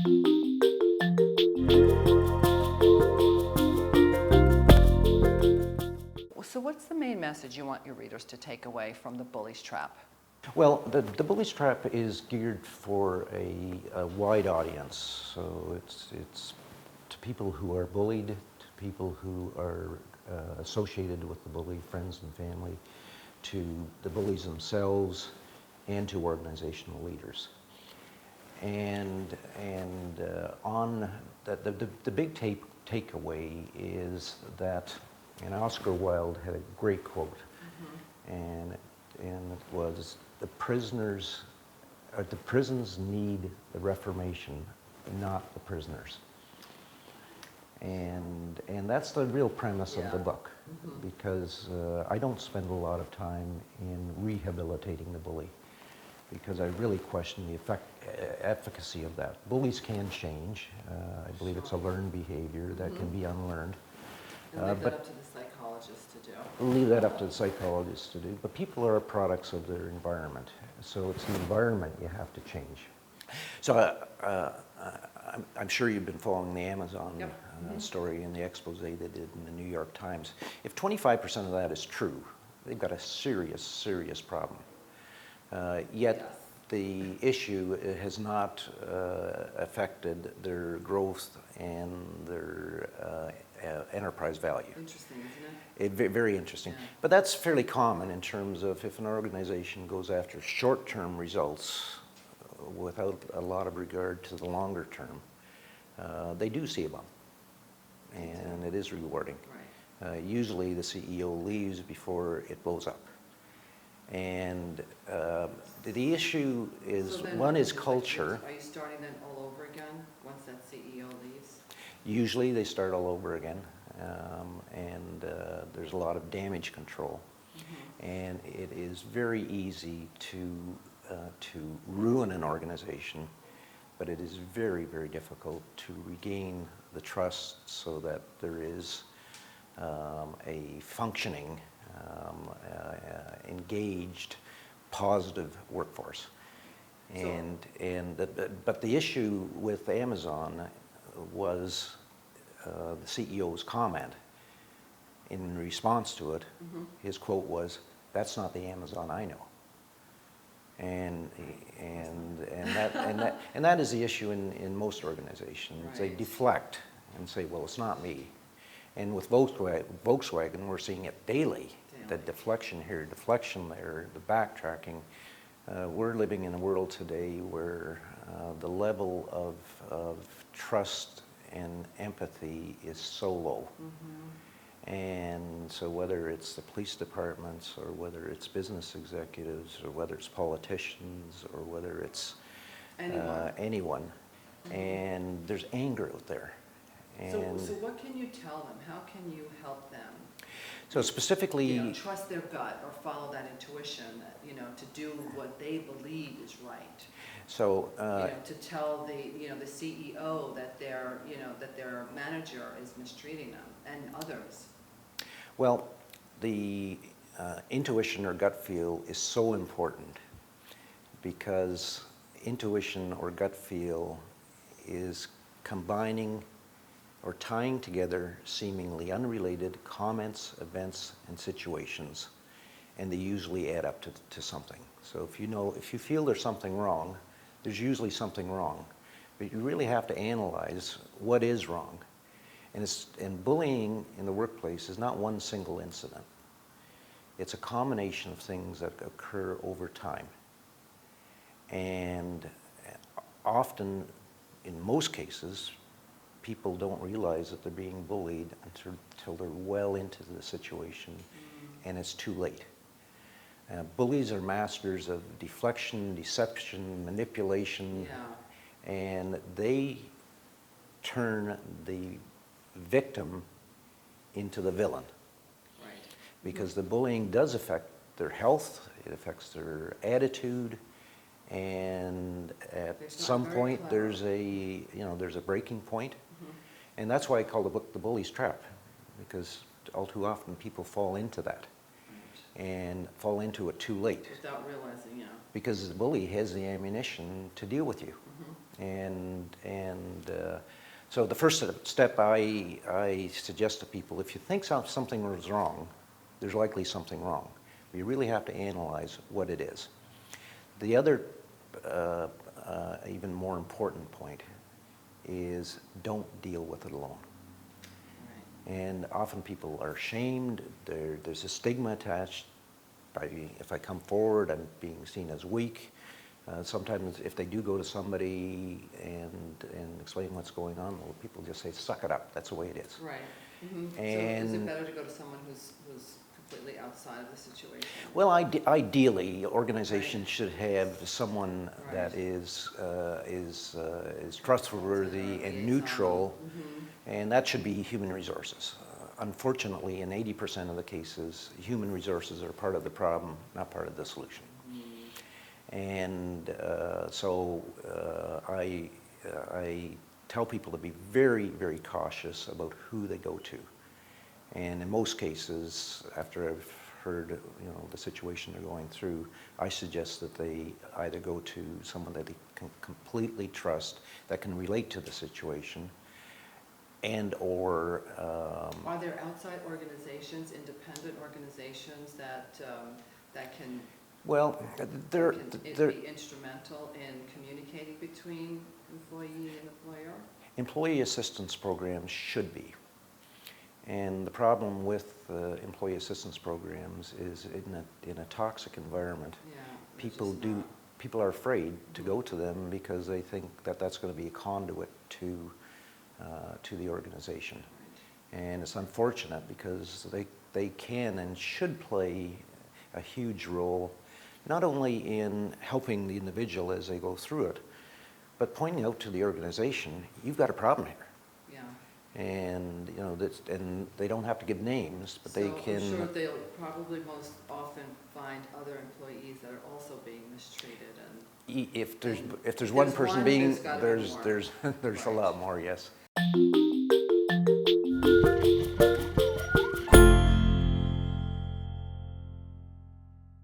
So what's the main message you want your readers to take away from The Bully's Trap? Well, the bully's trap is geared for a wide audience. So it's to people who are bullied, to people who are associated with the bully, friends and family, to the bullies themselves, and to organizational leaders. And on the big takeaway is that, and Oscar Wilde had a great quote, and it was, the prisons need the Reformation, not the prisoners. And that's the real premise of the book, because I don't spend a lot of time in rehabilitating the bully, because I really question the efficacy of that. Bullies can change. I believe it's a learned behavior that can be unlearned. And leave that up to the psychologist to do. Leave that up to the psychologist to do. But people are products of their environment. So it's the environment you have to change. So I'm sure you've been following the Amazon story and the expose they did in the New York Times. If 25% of that is true, they've got a serious, serious problem. Yet the issue has not affected their growth and their enterprise value. Interesting, isn't it? Very interesting. Yeah. But that's fairly common in terms of if an organization goes after short-term results without a lot of regard to the longer term, they do see a bump, and it is rewarding. Right. Usually the CEO leaves before it blows up. And the issue is, so one is culture. Are you starting then all over again once that CEO leaves? Usually they start all over again, and there's a lot of damage control. And it is very easy to ruin an organization, but it is very, very difficult to regain the trust so that there is a functioning, engaged, positive workforce. But the issue with Amazon was the CEO's comment. In response to it, his quote was, "That's not the Amazon I know." And that is the issue in most organizations. Right. They deflect and say, "Well, it's not me." And with Volkswagen, we're seeing it daily. The deflection here, deflection there, the backtracking. We're living in a world today where the level of trust and empathy is so low. And so whether it's the police departments, or whether it's business executives, or whether it's politicians, or whether it's anyone, and there's anger out there. And so what can you tell them? How can you help them? So specifically, trust their gut or follow that intuition, to do what they believe is right. So to tell the CEO that their manager is mistreating them and others. Well, the intuition or gut feel is so important, because intuition or gut feel is combining or tying together seemingly unrelated comments, events, and situations, and they usually add up to something. So if you feel there's something wrong, there's usually something wrong, but you really have to analyze what is wrong. And bullying in the workplace is not one single incident. It's a combination of things that occur over time. And often, in most cases, people don't realize that they're being bullied until they're well into the situation, and it's too late. Bullies are masters of deflection, deception, manipulation, and they turn the victim into the villain. Right. Because the bullying does affect their health, it affects their attitude, and at some point there's a breaking point. And that's why I call the book The Bully's Trap, because all too often people fall into that. And fall into it too late. Without realizing, Because the bully has the ammunition to deal with you. So the first step I suggest to people, if you think something was wrong, there's likely something wrong. You really have to analyze what it is. The other even more important point is don't deal with it alone. And often people are shamed. There's a stigma attached. If I come forward, I'm being seen as weak. Sometimes if they do go to somebody and explain what's going on, well, people just say, suck it up, that's the way it is. Right. Mm-hmm. And so is it better to go to someone who's completely outside of the situation? Well, ideally, organizations should have someone that is trustworthy and neutral, and that should be human resources. Unfortunately, in 80% of the cases, human resources are part of the problem, not part of the solution. And so I tell people to be very, very cautious about who they go to. And in most cases, after I've heard the situation they're going through, I suggest that they either go to someone that they can completely trust, that can relate to the situation, and or are there outside organizations, independent organizations that can be instrumental in communicating between employee and employer? Employee assistance programs should be. And the problem with employee assistance programs is in a toxic environment, people are afraid to go to them because they think that that's going to be a conduit to the organization. And it's unfortunate because they can and should play a huge role, not only in helping the individual as they go through it, but pointing out to the organization, you've got a problem here. And and they don't have to give names, but they can. I'm sure they'll probably most often find other employees that are also being mistreated. And if there's one person being, there's a lot more. Yes.